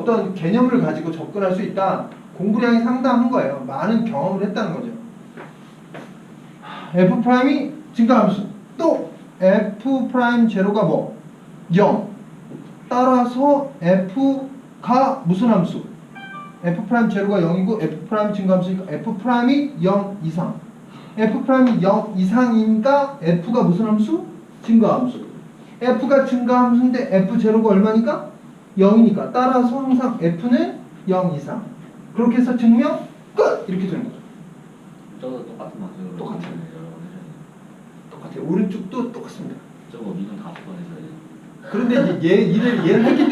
어떤 개념을 가지고 접근할 수 있다. 공부량이 상당한 거예요. 많은 경험을 했다는 거죠. F'이 증가함수. 또 F' 제로가 뭐? 0. 따라서 F가 무슨 함수? F' 제로가 0이고 F' 증가함수니까 F'이 0 이상. F'이 0 이상이니까 F가 무슨 함수? 증가함수. F가 증가함수인데 F 제로가 얼마니까? 0이니까. 따라서 항상 F는 0 이상. 그렇게 해서 증명 끝! 이렇게 되는 거죠. 저도 똑같은 맛으로 똑같아요. 똑같아요. 오른쪽도 똑같습니다. 저거 미분 5번 해서요. 그런데 이제 얘를 했기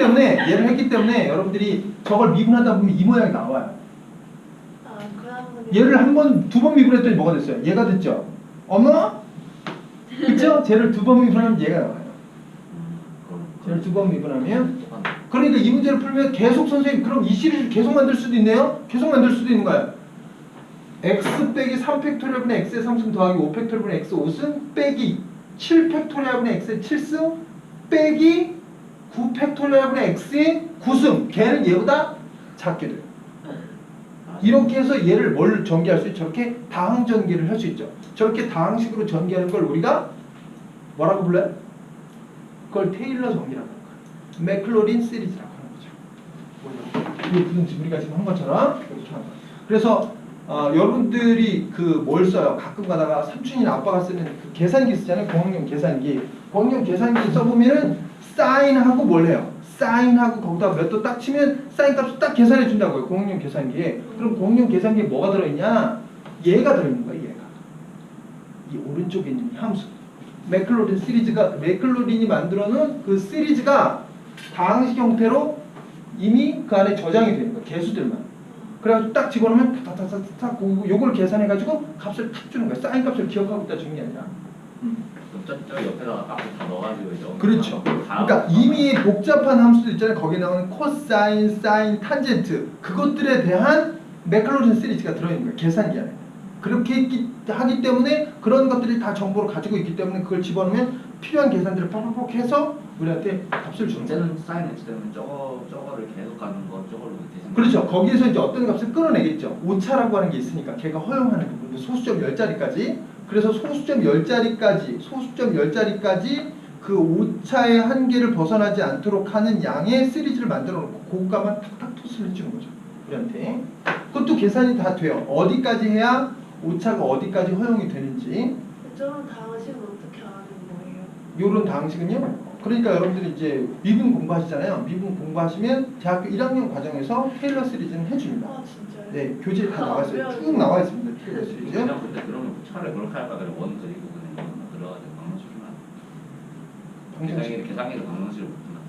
때문에 여러분들이 저걸 미분하다 보면 이 모양이 나와요. 아, 그러면 얘를 한 번, 두 번 미분했더니 뭐가 됐어요? 얘가 됐죠? 어머? 그쵸? 쟤를 두 번 미분하면 얘가 나와요. 쟤를 두 번 미분하면 그러니까 이 문제를 풀면 계속 선생님 그럼 이 시리즈를 계속 만들 수도 있네요? 계속 만들 수도 있는 거예요. x 빼기 3팩토리얼분의 x의 3승 더하기 5팩토리얼분의 x 5승 빼기 7팩토리얼분의 x의 7승 빼기 9팩토리얼분의 x의 9승 걔는 얘보다 작게 돼요. 이렇게 해서 얘를 뭘 전개할 수 있죠? 저렇게 다항 전개를 할 수 있죠. 저렇게 다항식으로 전개하는 걸 우리가 뭐라고 불러요? 그걸 테일러 전개라고 하는 거예요. 맥클로린 시리즈라고 하는 거죠. 이거 무슨 우리가 지금 한 것처럼 이렇게 하는 거예요. 그래서 여러분들이 그 뭘 써요? 가끔 가다가 삼촌이나 아빠가 쓰는 그 계산기 쓰잖아요. 공학용 계산기. 공학용 계산기 써보면은 사인하고 뭘 해요? 사인하고 거기다 몇 도 딱 치면 사인 값을 딱 계산해 준다고요. 공학용 계산기에. 그럼 공학용 계산기에 뭐가 들어있냐? 얘가 들어있는 거예요. 얘가. 이 오른쪽에 있는 함수. 맥클로린 시리즈가 맥클로린이 만들어놓은 그 시리즈가 다항식 형태로 이미 그 안에 저장이 되는 거예요. 개수들만. 그래가지고 딱 집어넣으면 탁탁탁탁 요걸 계산해가지고 값을 탁 주는 거예요. 사인 값을 기억하고 있다 주는 게 아니라. 저 옆에다가 값을 다 넣어가지고 이제 그렇죠. 그러니까 이미 복잡한 함수들 있잖아요. 거기에 나오는 코사인, 사인, 탄젠트 그것들에 대한 맥클로린 시리즈가 들어있는 거예요. 계산기 안에. 그렇게 하기 때문에 그런 것들이 다 정보를 가지고 있기 때문에 그걸 집어넣으면 필요한 계산들을 팍팍팍 해서 우리한테 값을 주는 거예요. 이제는 사인 x 때문에 저거를 계속 가는 거 저걸로 대신 그렇죠. 거기에서 이제 어떤 값을 끌어내겠죠. 오차라고 하는 게 있으니까 걔가 허용하는 부분 소수점 10자리까지. 그래서 소수점 10자리까지 그 오차의 한계를 벗어나지 않도록 하는 양의 시리즈를 만들어 놓고 그것만 탁탁 토스를 해주는 거죠. 우리한테. 그것도 계산이 다 돼요. 어디까지 해야 오차가 어디까지 허용이 되는지. 저런 다항식은 어떻게 아는 거예요? 요런 다항식은요. 그러니까 여러분들이 이제 미분 공부하시잖아요. 미분 공부하시면 대학교 1학년 과정에서 테일러 시리즈는 해줍니다. 아 진짜요? 네, 교재에 다 나와 있어요. 쭉 나와 있습니다. 테일러 시리즈. 그냥 근데 그러면 차라리 그렇게 할까 그래 원 그리고 그냥 들어가지고 방정식이나 계산기를 방정식을 붙구나.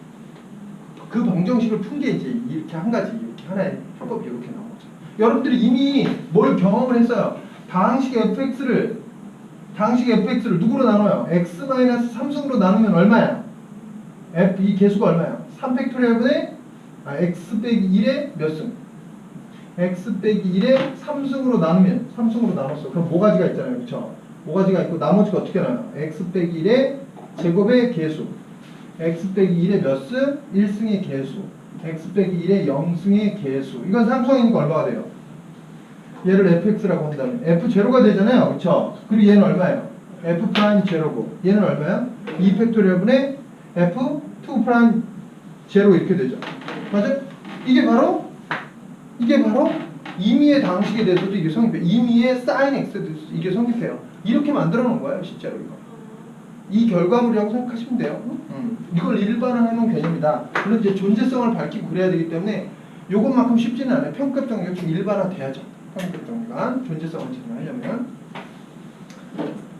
그 방정식을 푼 게 이제 이렇게 한 가지 이렇게 하나의 방법이 이렇게 나온 거죠. 여러분들이 이미 뭘 경험을 했어요. 다항식 fx를 누구로 나눠요? x-3승으로 나누면 얼마야? 이 개수가 얼마야? 3팩토리얼분의 x 빼기 1의 몇 승? x 빼기 1의 3승으로 나누면 3승으로 나눴어. 그럼 모가지가 있잖아요. 그렇죠? 모가지가 있고 나머지가 어떻게 나와요? x 빼기 1의 제곱의 개수. x 빼기 1의 몇 승? 1승의 개수. x 빼기 1의 0승의 개수. 이건 상수항이니까 얼마가 돼요? 얘를 fx라고 한다면 f0가 되잖아요. 그렇죠? 그리고 얘는 얼마예요? f'0고 얘는 얼마야? 2팩토리얼분의 f2'0 이렇게 되죠. 맞아요? 이게 바로 임의의 다항식에 대해서도 이게 성립해요. 임의의 sin x에 대해서 이게 성립해요. 이렇게 만들어 놓은 거예요. 실제로 이거. 이 결과물이라고 생각하시면 돼요. 이걸 일반화해 놓은 개념이다. 물론 이제 존재성을 밝히고 그래야 되기 때문에 요것만큼 쉽지는 않아요. 평가급 정리가 좀 일반화돼야죠. 평가급 정리가 존재성을 증명하려면.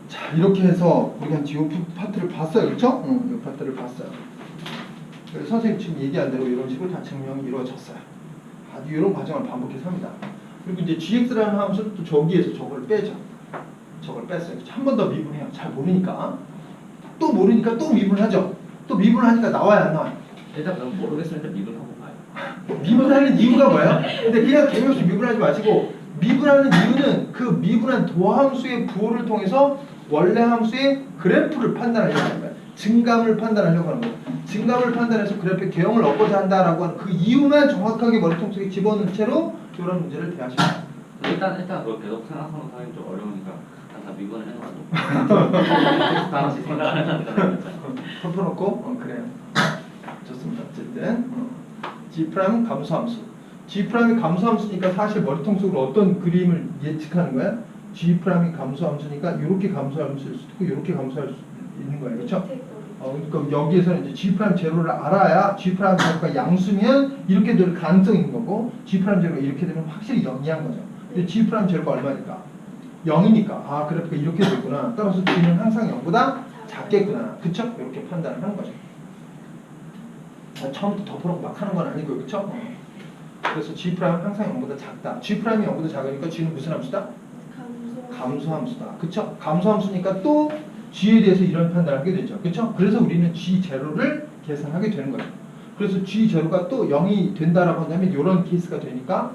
자, 이렇게 해서 우리가 이 파트를 봤어요. 그렇죠? 이 파트를 봤어요. 그래서 선생님 지금 얘기한 대로 이런 식으로 다 증명이 이루어졌어요. 아주 이런 과정을 반복해서 합니다. 그리고 이제 gx라는 함수는 또 저기에서 저걸 빼죠. 저걸 뺐어요. 한 번 더 미분해요. 잘 모르니까. 또 모르니까 또 미분하죠. 또 미분하니까 나와야 안 나와요. 일단 그럼 모르겠으니까 미분하고 봐요. 미분하는 이유가 뭐예요? 근데 그냥 개념없이 미분하지 마시고 미분하는 이유는 그 미분한 도함수의 부호를 통해서 원래 함수의 그래프를 판단하려는 거예요. 증감을 판단하려고 하는 거예요. 증감을 판단해서 그래프의 개형을 얻고자 한다라고 하는 그 이유만 정확하게 머리통 속에 집어넣은 채로 이런 문제를 대하십니다. 일단 그걸 계속 생각하는 사람이 좀 어려우니까 다 미분을 해놓고 다 같이 생각을 해놨다는 거죠. 덮어놓고 그래요. 좋습니다. 어쨌든 G' 감소함수. G' 감소함수니까 사실 머리통 속으로 어떤 그림을 예측하는 거야? G' 감소함수니까 이렇게 감소함수일 수도 있고 이렇게 감소할 수 있는 거예요. 그렇죠? 그러니까 여기에서는 이제 G' 제로를 알아야 G' 제로가 양수면 이렇게 될 가능성이 있는 거고 G' 제로가 이렇게 되면 확실히 0이한 거죠. 근데 G' 제로가 얼마니까? 0이니까 아 그래프가 이렇게 되구나. 따라서 G는 항상 0보다 작겠구나. 그쵸? 이렇게 판단을 하는 거죠. 처음부터 덮어놓고 막 하는 건 아니고요. 그쵸? 그래서 G' 항상 0보다 작다. G' 0보다 작으니까 G는 무슨 함수다? 감소함수다. 그쵸? 감소함수니까 또 G에 대해서 이런 판단을 하게 되죠. 그쵸? 그래서 우리는 G0를 계산하게 되는 거죠. 그래서 G0가 또 0이 된다라고 한다면 이런 케이스가 되니까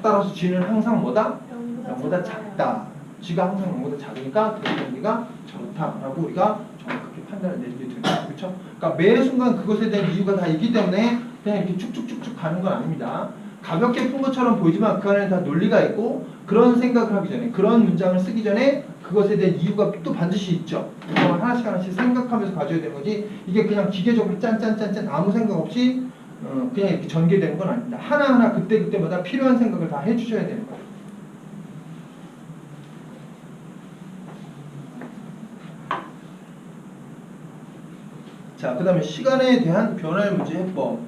따라서 G는 항상 뭐다? 0보다 작다. G가 항상 0보다 작으니까 대변기가 저렇다라고 우리가 정확하게 판단을 내리게 되는 거죠. 그쵸? 그러니까 매 순간 그것에 대한 이유가 다 있기 때문에 그냥 이렇게 쭉쭉쭉쭉 가는 건 아닙니다. 가볍게 푼 것처럼 보이지만 그 안에 다 논리가 있고 그런 생각을 하기 전에 그런 문장을 쓰기 전에 그것에 대한 이유가 또 반드시 있죠. 그래서 하나씩 생각하면서 가져야 되는 거지 이게 그냥 기계적으로 짠짠짠짠 아무 생각 없이 그냥 이렇게 전개되는 건 아닙니다. 하나하나 그때그때마다 필요한 생각을 다 해주셔야 되는 거예요. 자, 그 다음에 시간에 대한 변화의 문제 해법.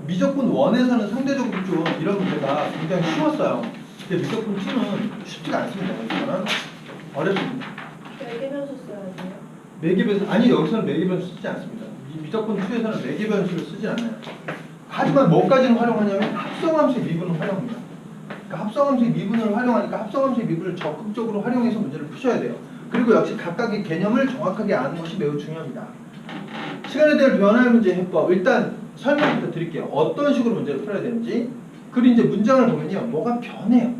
미적분 1에서는 상대적으로 좀 이런 문제가 굉장히 쉬웠어요. 근데 미적분 2는 쉽지가 않습니다. 여기서는 어렵습니다. 매개변수 써야 돼요? 매개변수 아니 여기서는 매개변수 쓰지 않습니다. 미적분 2에서는 매개변수를 쓰지 않아요. 하지만 뭐까지는 활용하냐면 합성함수의 미분을 활용합니다. 그러니까 합성함수의 미분을 활용하니까 합성함수의 미분을 적극적으로 활용해서 문제를 푸셔야 돼요. 그리고 역시 각각의 개념을 정확하게 아는 것이 매우 중요합니다. 시간에 대한 변화의 문제 해법 일단 설명부터 드릴게요. 어떤 식으로 문제를 풀어야 되는지. 그리고 이제 문장을 보면요. 뭐가 변해요.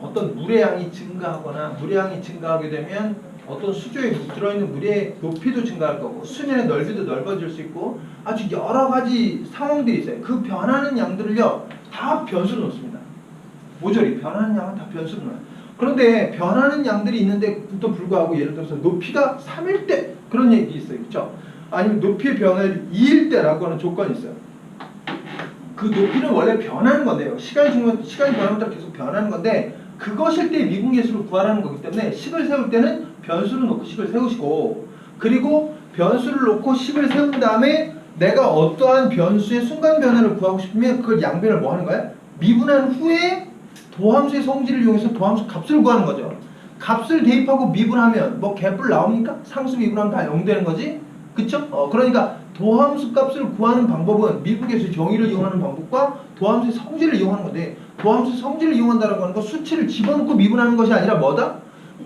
어떤 물의 양이 증가하거나 물의 양이 증가하게 되면 어떤 수조에 들어있는 물의 높이도 증가할 거고 수면의 넓이도 넓어질 수 있고 아주 여러 가지 상황들이 있어요. 그 변하는 양들을요. 다 변수로 놓습니다. 모조리 변하는 양은 다 변수로 놓아요. 그런데 변하는 양들이 있는데도 불구하고 예를 들어서 높이가 3일 때 그런 얘기 있어요. 그렇죠? 아니면 높이의 변화율이 2일 때라고 하는 조건이 있어요. 그 높이는 원래 변하는 건데요. 시간이 변하면 따라 계속 변하는 건데 그것일 때 미분계수를 구하라는 거기 때문에 식을 세울 때는 변수를 놓고 식을 세우시고 그리고 변수를 놓고 식을 세운 다음에 내가 어떠한 변수의 순간 변화를 구하고 싶으면 그걸 양변을 뭐 하는 거야? 미분한 후에 도함수의 성질을 이용해서 도함수 값을 구하는 거죠. 값을 대입하고 미분하면 뭐 개뿔 나옵니까? 상수 미분하면 다 0 되는 거지? 그쵸? 그러니까 도함수 값을 구하는 방법은 미분계수의 정의를 이용하는 방법과 도함수의 성질을 이용하는 건데 도함수의 성질을 이용한다고 하는 건 수치를 집어넣고 미분하는 것이 아니라 뭐다?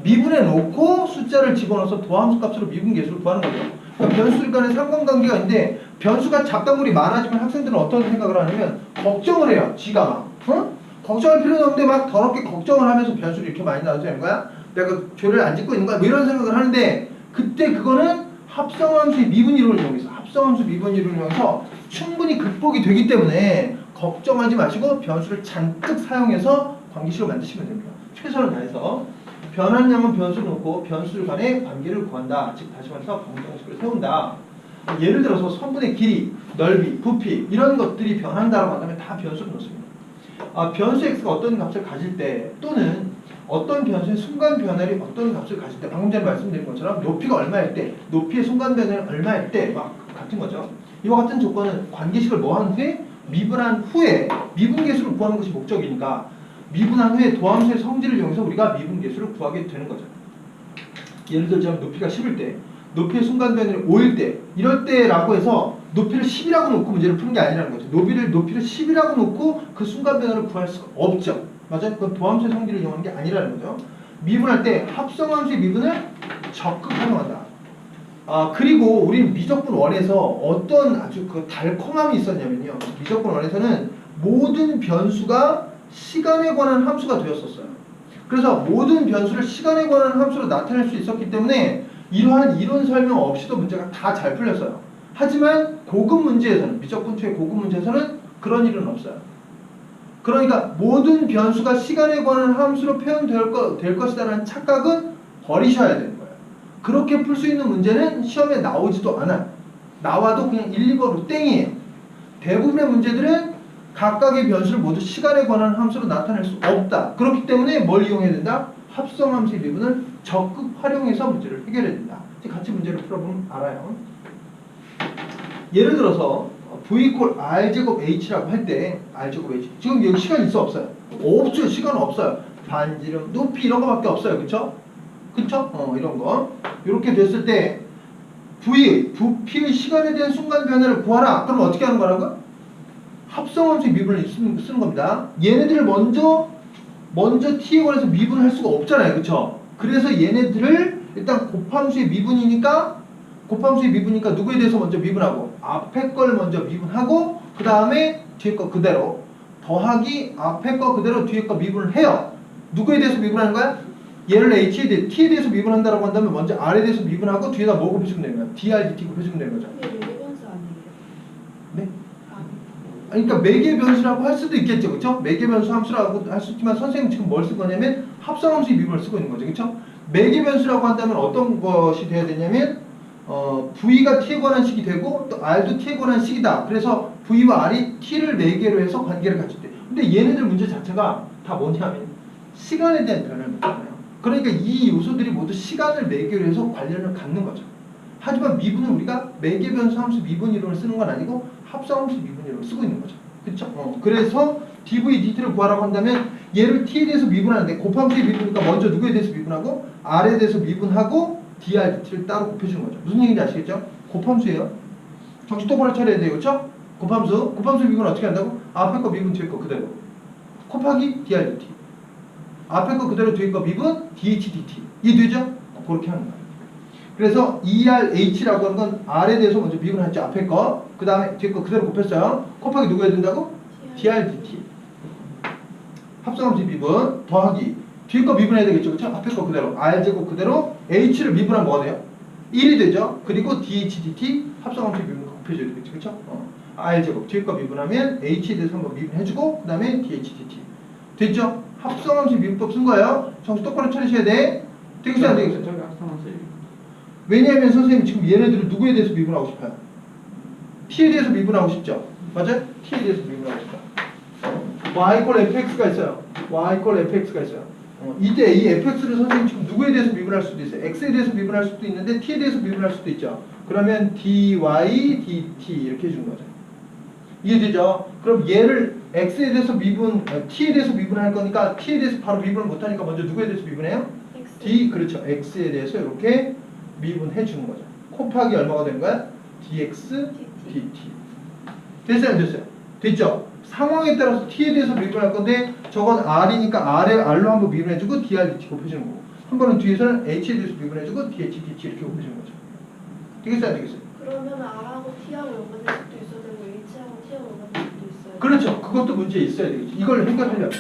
미분해 놓고 숫자를 집어넣어서 도함수 값으로 미분계수를 구하는 거죠. 그러니까 변수들 간의 상관관계가 있는데 변수가 작다물이 많아지면 학생들은 어떤 생각을 하냐면 걱정을 해요. 지가 막 걱정할 필요는 없는데 막 더럽게 걱정을 하면서 변수를 이렇게 많이 나눠서 하는 거야? 내가 죄를 안 짓고 있는 거야? 뭐 이런 생각을 하는데 그때 그거는 합성함수의 미분 이론을 이용해서 합성함수 미분 이론을 이용해서 충분히 극복이 되기 때문에 걱정하지 마시고 변수를 잔뜩 사용해서 관계식을 만드시면 됩니다. 최선을 다해서 변한 양은 변수를 놓고 변수들 간의 관계를 구한다. 즉 다시 말해서 방정식을 세운다. 예를 들어서 선분의 길이, 넓이, 부피 이런 것들이 변한다라고 한다면 다 변수를 놓습니다. 변수 x가 어떤 값을 가질 때 또는 어떤 변수의 순간 변화율이 어떤 값을 가질 때 방금 전에 말씀드린 것처럼 높이가 얼마일 때 높이의 순간 변화율이 얼마일 때 막 같은 거죠. 이와 같은 조건은 관계식을 뭐 한 후에 미분한 후에 미분계수를 구하는 것이 목적이니까 미분한 후에 도함수의 성질을 이용해서 우리가 미분계수를 구하게 되는 거죠. 예를 들자면 높이가 10일 때 높이의 순간 변화율이 5일 때 이럴 때라고 해서 높이를 10이라고 놓고 문제를 푸는 게 아니라는 거죠. 높이를 10이라고 놓고 그 순간 변화를 구할 수가 없죠. 맞아요? 그건 도함수의 성질을 이용하는 게 아니라는 거죠. 미분할 때 합성함수의 미분을 적극 활용한다. 그리고 우리는 미적분 1에서 어떤 아주 그 달콤함이 있었냐면요. 미적분 1에서는 모든 변수가 시간에 관한 함수가 되었었어요. 그래서 모든 변수를 시간에 관한 함수로 나타낼 수 있었기 때문에 이러한 이론 설명 없이도 문제가 다 잘 풀렸어요. 하지만 고급 문제에서는 미적분투의 고급 문제에서는 그런 일은 없어요. 그러니까 모든 변수가 시간에 관한 함수로 표현될 것이다라는 착각은 버리셔야 되는 거예요. 그렇게 풀 수 있는 문제는 시험에 나오지도 않아요. 나와도 그냥 1, 2번으로 땡이에요. 대부분의 문제들은 각각의 변수를 모두 시간에 관한 함수로 나타낼 수 없다. 그렇기 때문에 뭘 이용해야 된다? 합성함수의 미분을 적극 활용해서 문제를 해결해야 된다. 같이 문제를 풀어보면 알아요. 예를 들어서 v = r제곱 h라고 할 때 r제곱 h 지금 여기 시간 있어 없어요? 없죠. 시간 없어요. 반지름, 높이 이런 거밖에 없어요. 그쵸? 그쵸? 이런 거 이렇게 됐을 때 v의 부피의 시간에 대한 순간 변화를 구하라. 그럼 어떻게 하는 거라고? 합성함수의 미분을 쓰는 겁니다. 얘네들을 먼저 t에 관해서 미분을 할 수가 없잖아요. 그쵸? 그래서 얘네들을 일단 곱함수의 미분이니까 누구에 대해서 먼저 미분하고 앞에 걸 먼저 미분하고 그 다음에 뒤에 거 그대로 더하기 앞에 거 그대로 뒤에 거 미분을 해요. 누구에 대해서 미분하는 거야? 얘를 t에 대해서 미분한다고 한다면 먼저 r에 대해서 미분하고 뒤에다 뭐 곱해주면 되는 거야? dr, dt 곱해주면 되는 거죠. 이게 매개변수 아니에요? 네? 아, 그러니까 매개 변수라고 할 수도 있겠죠. 그쵸? 매개 변수 함수라고 할 수 있지만 선생님 지금 뭘 쓸 거냐면 합성함수의 미분을 쓰고 있는 거죠. 그쵸? 매개 변수라고 한다면 어떤 것이 돼야 되냐면 v가 t에 관한 식이 되고 또 r도 t에 관한 식이다. 그래서 v와 r이 t를 매개로 해서 관계를 갖출 때. 근데 얘네들 문제 자체가 다 뭐냐면 시간에 대한 변화를 묻잖아요. 그러니까 이 요소들이 모두 시간을 매개로 해서 관련을 갖는 거죠. 하지만 미분은 우리가 매개 변수 함수 미분 이론을 쓰는 건 아니고 합성함수 미분 이론을 쓰고 있는 거죠. 그렇죠? 그래서 dv dt를 구하라고 한다면 얘를 t에 대해서 미분하는데 곱함수의 미분이니까 먼저 누구에 대해서 미분하고 r에 대해서 미분하고 dr dt를 따로 곱해주는 거죠. 무슨 얘기인지 아시겠죠? 곱함수예요. 정신 똑바로 차려야 돼요. 그렇죠? 곱함수 미분은 어떻게 한다고? 앞에 거 미분 뒤에 거 그대로 곱하기 dr dt 앞에 거 그대로 뒤에 거 미분 dh dt 이해되죠? 그렇게 하는 거예요. 그래서 ERH라고 하는 건 R에 대해서 먼저 미분했죠. 앞에 거. 그 다음에 뒤에 거 그대로 곱했어요. 곱하기 누구 해야 된다고? DRDT. 합성함수 미분 더하기 뒤에 거 미분해야 되겠죠. 그쵸? 앞에 거 그대로 R제곱 그대로 H를 미분하면 뭐가 돼요? 1이 되죠. 그리고 DHDT 합성함수 미분 곱해줘야 되겠죠. 그쵸? R제곱 뒤에 거 미분하면 H에 대해서 한번 미분해주고 그 다음에 DHDT 됐죠? 합성함수 미분법 쓴 거예요. 정신 똑바로 차리셔야 돼. 되겠어요? 안 되겠어요? 저기 합성함수의 미분. 왜냐하면 선생님 지금 얘네들을 누구에 대해서 미분하고 싶어요? t에 대해서 미분하고 싶죠? 맞아요? t에 대해서 미분하고 싶다. y = fx가 있어요. y = fx가 있어요. 이때 이 fx를 선생님 지금 누구에 대해서 미분할 수도 있어요. x에 대해서 미분할 수도 있는데 t에 대해서 미분할 수도 있죠. 그러면 dy, dt 이렇게 해주는 거죠. 이해되죠? 그럼 얘를 x에 대해서 t에 대해서 미분할 거니까 t에 대해서 바로 미분을 못하니까 먼저 누구에 대해서 미분해요? X. 그렇죠. x에 대해서 이렇게 미분해 주는 거죠. 곱하기 얼마가 된 거야? dx, dt. 됐어요? 안 됐어요? 됐죠? 상황에 따라서 t에 대해서 미분할 건데 저건 r이니까 r로 한번 미분해주고 dr, dt 곱해주는 거고 한 번은 뒤에서는 h에 대해서 미분해주고 dh, dt 이렇게 곱해주는 거죠. 되겠어요? 안 되겠어요? 그러면 R하고 T하고 연관될 수도 있어야 되고 H하고 T하고 연관될 수도 있어요. 그렇죠. 그것도 문제에 있어야 되겠죠. 이걸 해결하려면.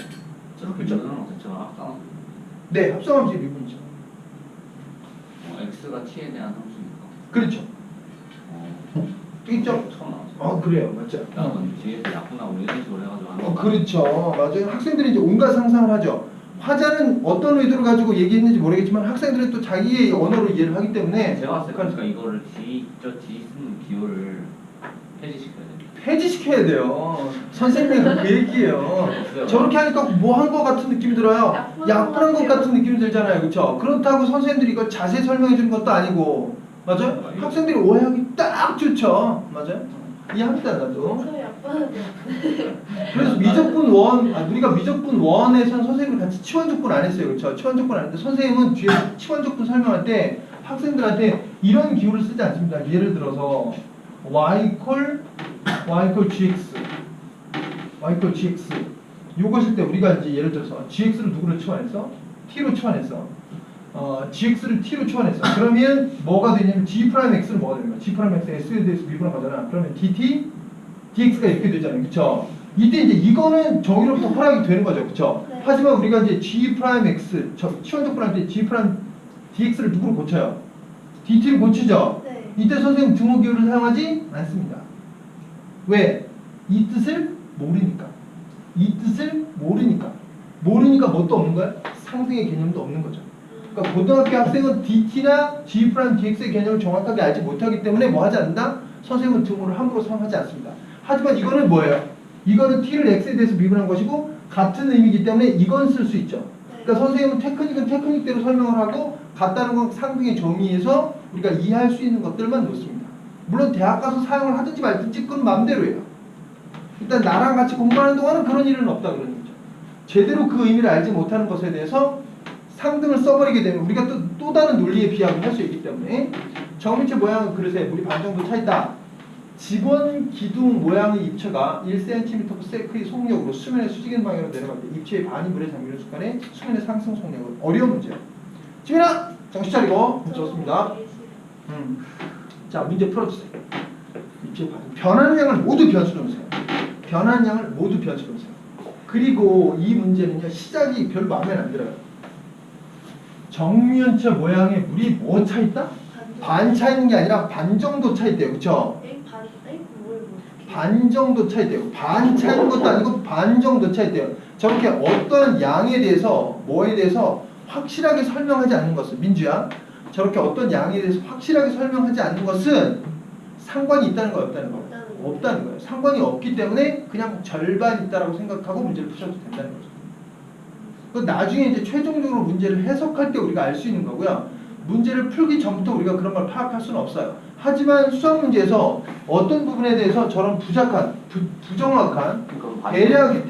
저렇게 그쵸? 미분은 어떻죠? 합성함수. 네, 합성함수의 미분이죠. x가 t에 대한 함수니까. 그렇죠. 되겠죠? 처음 나왔죠. 그래요. 맞죠. 약은 뒤에서 약분하고 이런 식으로 해가지고 하는 거. 그렇죠. 맞아요. 학생들이 이제 온갖 상상을 하죠. 화자는 어떤 의도를 가지고 얘기했는지 모르겠지만 학생들은 또 자기의 언어로 이해를 하기 때문에 제가 봤을 때 그러니까 이거를 d 쓰는 기호를 폐지시켜야 됩니다. 폐지시켜야 돼요. 선생님이 그 얘기예요. 저렇게 하니까 뭐 한 것 같은 느낌이 들어요. 약분한 것 같은 느낌이 들잖아요. 그렇죠? 그렇다고 선생님들이 이걸 자세히 설명해 주는 것도 아니고 맞아요? 학생들이 오해하기 딱 좋죠. 맞아요? 이해합니다. 나도. 저 약반한데. 그래서 미적분 원, 우리가 미적분 원에선 선생님을 같이 치환적분 안 했어요. 그렇죠? 치환적분 안 했는데 선생님은 뒤에 치환적분 설명할 때 학생들한테 이런 기호를 쓰지 않습니다. 예를 들어서 y = gx 요것일 때 우리가 이제 예를 들어서 gx를 누구로 치환했어? t로 치환했어. gx를 t로 치환했어. 그러면 뭐가 되냐면 g'x는 뭐가 되는 거야? g'x s에 대해서 미분한 거잖아. 그러면 dt, dx가 이렇게 되잖아요. 그쵸? 이때 이제 이거는 정의로부터 허락이 되는 거죠. 그쵸? 네. 하지만 우리가 이제 g'x, 치환적분할 때 g' dx를 누구로 고쳐요? dt를 고치죠? 네. 이때 선생님 등호기호를 사용하지 않습니다. 왜? 이 뜻을 모르니까. 이 뜻을 모르니까. 모르니까 뭣도 없는 거야? 상등의 개념도 없는 거죠. 그러니까 고등학교 학생은 DT나 G 프라임 DX의 개념을 정확하게 알지 못하기 때문에 뭐 하지 않는다? 선생님은 등호를 함부로 사용하지 않습니다. 하지만 이거는 뭐예요? 이거는 T를 X에 대해서 미분한 것이고 같은 의미이기 때문에 이건 쓸 수 있죠. 그러니까 선생님은 테크닉은 테크닉대로 설명을 하고 같다는 건 상등의 정의에서 우리가 이해할 수 있는 것들만 놓습니다. 물론 대학 가서 사용을 하든지 말든지 그건 마음대로예요. 일단 나랑 같이 공부하는 동안은 그런 일은 없다 그런 거죠. 제대로 그 의미를 알지 못하는 것에 대해서 상등을 써버리게 되면 우리가 또 다른 논리에 비하를 할 수 있기 때문에 정미체 모양은 그릇에 물이 반 정도 차있다. 직원 기둥 모양의 입체가 1cm/s의 속력으로 수면의 수직인 방향으로 내려갈 때 입체의 반이 물에 잠기는 순간에 수면의 상승 속력은 어려운 문제예요. 지민아! 정신 차리고 문제 없습니다. 자 문제 풀어주세요. 입체 반 변하는 양을 모두 변수로 놓으세요. 변하는 양을 모두 변수로 놓으세요. 그리고 이 문제는요 시작이 별로 마음에 안 들어요. 정면체 모양에 물이 뭐 차있다? 반 차있는 게 아니라 반 정도 차있대요. 그쵸? 반 정도 차있대요. 반 차있는 것도 아니고 반 정도 차있대요. 저렇게 어떤 양에 대해서 뭐에 대해서 확실하게 설명하지 않는 것은 민주야 저렇게 어떤 양에 대해서 확실하게 설명하지 않는 것은 상관이 있다는 거예요? 없다는 거예요? 없다는 거예요. 상관이 없기 때문에 그냥 절반 있다라고 생각하고 문제를 푸셔도 된다는 거죠. 그 나중에 이제 최종적으로 문제를 해석할 때 우리가 알 수 있는 거고요. 문제를 풀기 전부터 우리가 그런 걸 파악할 수는 없어요. 하지만 수학 문제에서 어떤 부분에 대해서 저런 부정확한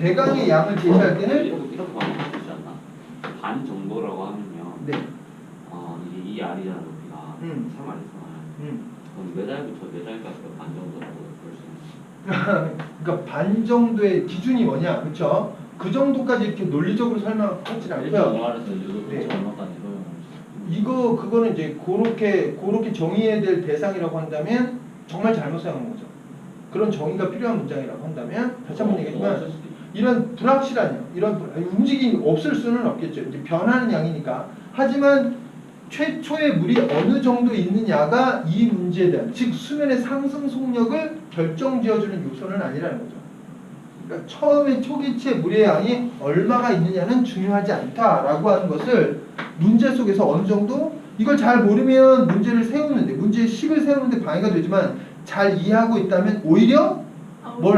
대강의 양을 제시할 때는 이렇게 말하면 되지 않나? 반 정도라고 하면요. 네. 이게 이 R이라는 높이가 3R이잖아요. 그럼 메달부터 메달까지 반 정도라고 볼 수 있는. 그러니까 반 정도의 기준이 뭐냐, 그렇죠? 그 정도까지 이렇게 논리적으로 설명하지 않고요. 네. 그거는 이제 그렇게 정의해야 될 대상이라고 한다면 정말 잘못 사용한 거죠. 그런 정의가 필요한 문장이라고 한다면 다시 한번 얘기하지만 이런 불확실한 움직임이 없을 수는 없겠죠. 이제 변하는 양이니까. 하지만 최초의 물이 어느 정도 있느냐가 이 문제에 대한 즉 수면의 상승 속력을 결정지어주는 요소는 아니라는 거죠. 그러니까 처음에 초기체 물의 양이 얼마가 있느냐는 중요하지 않다라고 하는 것을 문제 속에서 어느 정도 이걸 잘 모르면 문제를 세우는데 문제의 식을 세우는데 방해가 되지만 잘 이해하고 있다면 오히려 뭘